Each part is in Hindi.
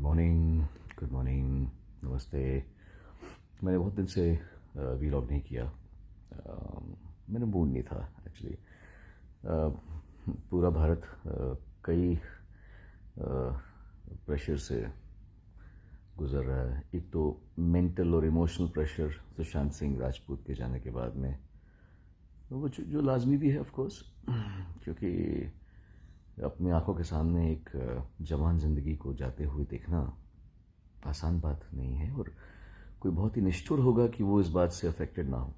गुड मॉर्निंग, नमस्ते। मैंने बहुत दिन से वीलॉग नहीं किया। मेरा मूड नहीं था एक्चुअली। पूरा भारत कई प्रेशर से गुजर रहा है। एक तो मेंटल और इमोशनल प्रेशर सुशांत सिंह राजपूत के जाने के बाद में, वो जो लाजमी भी है ऑफ कोर्स, क्योंकि अपनी आंखों के सामने एक जवान ज़िंदगी को जाते हुए देखना आसान बात नहीं है, और कोई बहुत ही निष्ठुर होगा कि वो इस बात से अफेक्टेड ना हो।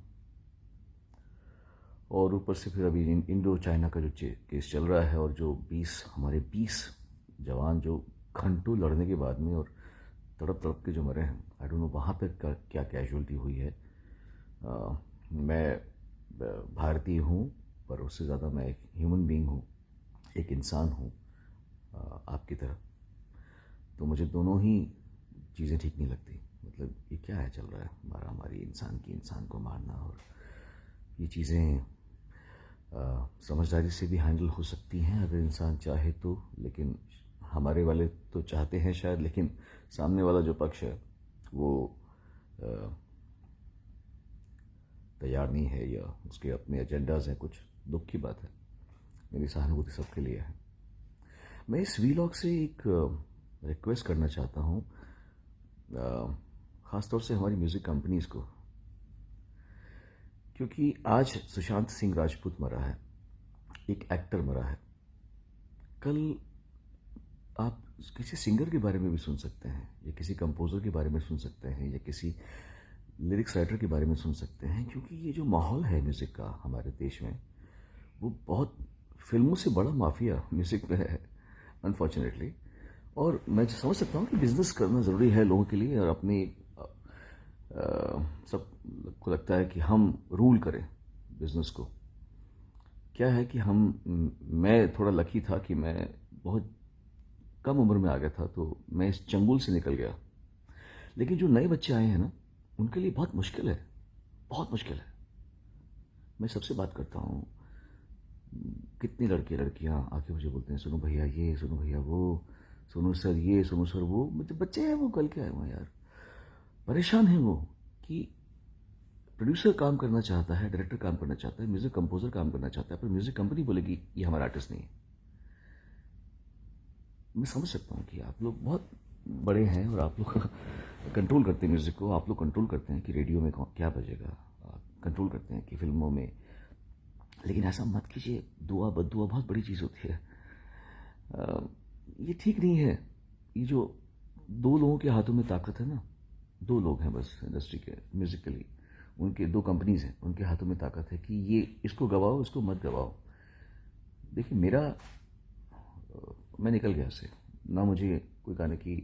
और ऊपर से फिर अभी इंडो चाइना का जो केस चल रहा है, और जो 20 जवान जो घंटों लड़ने के बाद में और तड़प तड़प के जो मरे हैं, आई डोंट नो वहाँ पर क्या कैजुअलिटी हुई है। मैं भारतीय हूँ, पर उससे ज़्यादा मैं एक ह्यूमन बीइंग हूँ, एक इंसान हूँ आपकी तरह। तो मुझे दोनों ही चीज़ें ठीक नहीं लगती। मतलब ये क्या है चल रहा है, हमारी इंसान को मारना, और ये चीज़ें समझदारी से भी हैंडल हो सकती हैं अगर इंसान चाहे तो, लेकिन हमारे वाले तो चाहते हैं शायद, लेकिन सामने वाला जो पक्ष है वो तैयार नहीं है, या उसके अपने एजेंडाज हैं कुछ। दुख की बात है। मेरी सहानुभूति सबके लिए है। मैं इस वीलॉग से एक रिक्वेस्ट करना चाहता हूँ, ख़ासतौर से हमारी म्यूज़िक कंपनीज़ को, क्योंकि आज सुशांत सिंह राजपूत मरा है, एक एक्टर मरा है। कल आप किसी सिंगर के बारे में भी सुन सकते हैं, या किसी कंपोज़र के बारे में सुन सकते हैं, या किसी लिरिक्स राइटर के बारे में सुन सकते हैं, क्योंकि ये जो माहौल है म्यूज़िक का हमारे देश में, वो बहुत फिल्मों से बड़ा माफिया म्यूज़िक में है अनफॉर्चुनेटली। और मैं समझ सकता हूँ कि बिज़नेस करना ज़रूरी है लोगों के लिए, और अपनी सब को लगता है कि हम रूल करें बिज़नेस को। क्या है कि मैं थोड़ा लकी था कि मैं बहुत कम उम्र में आ गया था, तो मैं इस चंगुल से निकल गया। लेकिन जो नए बच्चे आए हैं ना, उनके लिए बहुत मुश्किल है, बहुत मुश्किल है। मैं सबसे बात करता हूँ, कितनी लड़के लड़कियाँ आके मुझे बोलते हैं, सुनो भैया ये, सुनो भैया वो, सुनो सर ये, सुनो सर वो। मतलब बच्चे हैं वो, कल के आए हुए हैं यार, परेशान हैं वो कि प्रोड्यूसर काम करना चाहता है, डायरेक्टर काम करना चाहता है, म्यूज़िक कंपोजर काम करना चाहता है, पर म्यूज़िक कंपनी बोलेगी ये हमारा आर्टिस्ट नहीं है। मैं समझ सकता हूँ कि आप लोग बहुत बड़े हैं, और आप लोग कंट्रोल करते हैं म्यूज़िक को, आप लोग कंट्रोल करते हैं कि रेडियो में क्या बजेगा, कंट्रोल करते हैं कि फिल्मों में। लेकिन ऐसा मत कीजिए, दुआ बद्दुआ बहुत बड़ी चीज़ होती है। ये ठीक नहीं है। ये जो दो लोगों के हाथों में ताकत है ना, दो लोग हैं बस इंडस्ट्री के, म्यूज़िकली उनके दो कंपनीज हैं, उनके हाथों में ताकत है कि ये इसको गवाओ, इसको मत गवाओ। देखिए मैं निकल गया इससे। ना मुझे कोई गाने की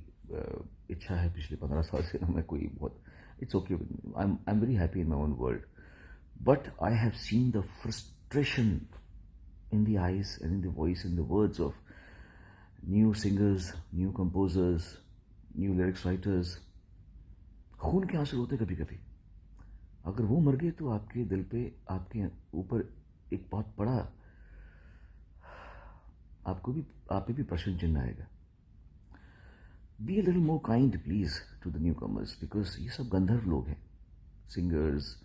इच्छा है पिछले 15 साल से, ना मैं कोई बहुत, it's okay, I am very happy in my own world, but I have seen the frustration in the eyes and in the voice and the words of new singers, new composers, new lyrics writers. खून के आंसू होते कभी कभी। अगर वो मर गए तो आपके दिल पे, आपके ऊपर एक बहुत बड़ा, आप पे भी प्रश्न चिन्ह आएगा। Be a little more kind please to the newcomers, because ये सब गंधर्व लोग हैं, सिंगर्स,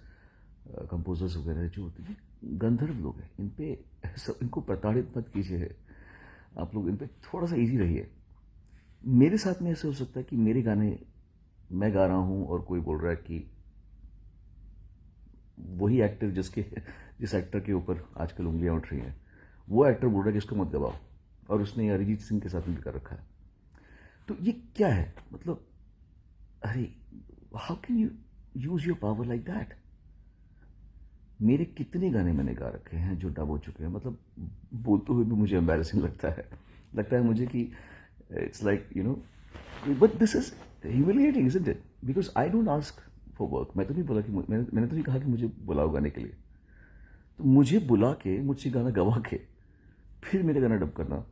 कंपोजर्स वगैरह जो होते हैं गंधर्व लोग हैं। इनको प्रताड़ित मत कीजिए, आप लोग इन पे थोड़ा सा इजी रहिए। मेरे साथ में ऐसे हो सकता है कि मेरे गाने मैं गा रहा हूँ, और कोई बोल रहा है कि वही एक्टर जिस एक्टर के ऊपर आजकल उंगलियां उठ रही हैं, वो एक्टर बोल रहा है कि इसको मत दबाओ, और उसने अरिजीत सिंह के साथ में भी कर रखा है। तो ये क्या है मतलब, अरे how can you use your power like that. मेरे कितने गाने मैंने गा रखे हैं जो डब हो चुके हैं, मतलब बोलते हुए भी मुझे एम्बैरेसिंग लगता है मुझे कि it's like you know, but this is humiliating isn't it, because I don't ask for work. मैं तो नहीं बोला कि मैंने तो नहीं कहा कि मुझे बुलाओ गाने के लिए। तो मुझे बुला के, मुझसे गाना गवा के, फिर मेरे गाना डब करना,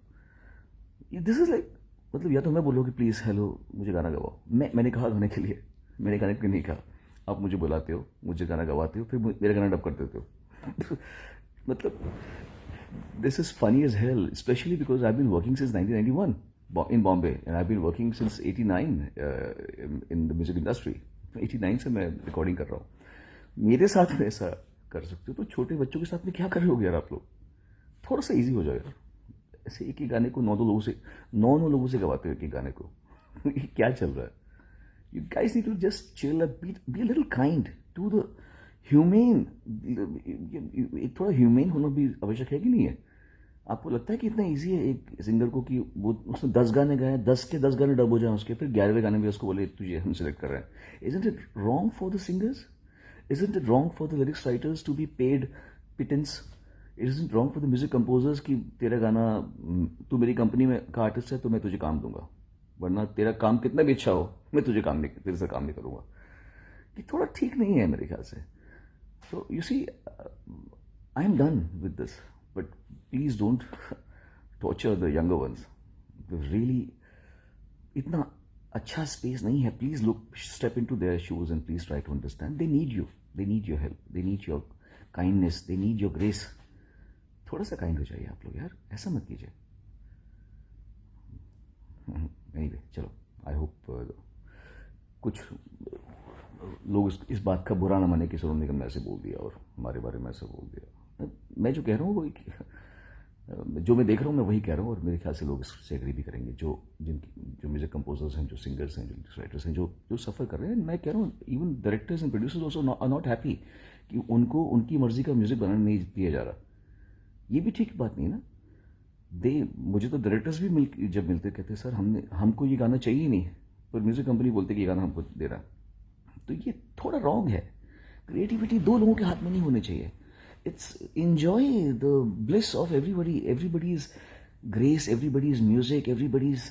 दिस इज लाइक, मतलब या तो मैं बोलो कि प्लीज़ हेलो मुझे गाना गवाओ, मैंने कहा गाने के लिए, मैंने गाने के लिए नहीं कहा। आप मुझे बुलाते हो, मुझे गाना गवाते हो, फिर मेरा गाना डब कर देते हो। मतलब this is funny as hell, specially because I been working since 1991। in Bombay, and I've been working since 89 in the music industry. 89 से मैं रिकॉर्डिंग कर रहा हूँ. मेरे साथ में ऐसा कर सकते हो तो छोटे बच्चों के साथ में क्या कर रहे हो यार आप लोग? थोड़ा सा इजी हो जाए यार. ऐसे एक ही गाने को नौ लोगों से गवाते हो एक ही गाने को. ये क्या चल रहा है? You guys need to just chill, be a little kind to the humane. एक थोड़ा ह्यूमेन होना भी आवश्यक है कि नहीं है? आपको लगता है कि इतना इजी है एक सिंगर को कि वो उसने 10 गाने गाए, 10 के 10 गाने डब हो जाए उसके, फिर 11वें गाने में उसको बोले तुझे हम सिलेक्ट कर रहे हैं? Isn't it wrong for the singers? Isn't it wrong for the lyrics writers to be paid pittance? Isn't it wrong for the music composers कि तेरा गाना, तू मेरी कंपनी में का आर्टिस्ट है तो मैं तुझे काम दूंगा, वरना तेरा काम कितना भी अच्छा हो मैं तेरे से काम नहीं करूंगा? ये थोड़ा ठीक नहीं है मेरे ख्याल से. So you see, I am done with this, but please don't torture the younger ones. Really, इतना अच्छा स्पेस नहीं है. Please look, step into their shoes and please try to understand. They need you, they need your help, they need your kindness, they need your grace. थोड़ा सा काइंड हो जाइए आप लोग यार, ऐसा मत कीजिए. एनीवे, चलो, आई होप कुछ लोग इस बात का बुरा ना माने कि सोनू निगम ने ऐसे बोल दिया और हमारे बारे में ऐसा बोल दिया. मैं जो कह रहा हूँ वो जो मैं देख रहा हूँ मैं वही कह रहा हूँ, और मेरे ख्याल से लोग इससे एग्री भी करेंगे. जो म्यूजिक कंपोजर्स हैं, जो सिंगर्स हैं, जो राइटर्स हैं, जो सफ़र कर रहे हैं. मैं कह रहा हूँ even directors and producers also are not happy कि उनको उनकी मर्जी का म्यूजिक बनाने नहीं दिया जा रहा. ये भी ठीक बात नहीं ना. मुझे तो डायरेक्टर्स भी जब मिलते कहते सर हमको ये गाना चाहिए नहीं, पर म्यूजिक कंपनी बोलते कि ये गाना हमको दे रहा. तो ये थोड़ा रॉन्ग है. क्रिएटिविटी दो लोगों के हाथ में नहीं होनी चाहिए. It's enjoy the bliss of everybody's grace, everybody's music, everybody's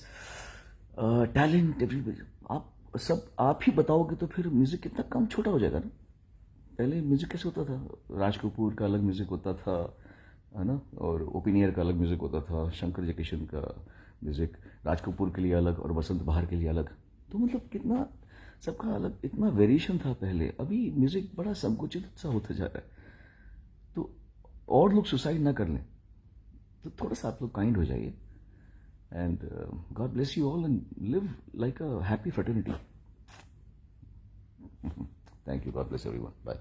talent, everybody. आप ही बताओगे तो फिर म्यूजिक कितना कम छोटा हो जाएगा ना. पहले म्यूजिक कैसे होता था? राज कपूर का अलग म्यूजिक होता था, है ना, और ओपिनियर का अलग म्यूजिक होता था, शंकर जयकिशन का म्यूजिक राज कपूर के लिए अलग और वसंत बहार के लिए अलग. तो मतलब कितना सबका अलग, इतना वेरिएशन था पहले. अभी म्यूजिक बड़ा संकुचित सा होता जा रहा है. तो और लोग सुसाइड ना कर लें, तो थोड़ा सा आप लोग काइंड हो जाइए. And God bless you all and live like a happy fraternity. Thank you. God bless everyone. Bye.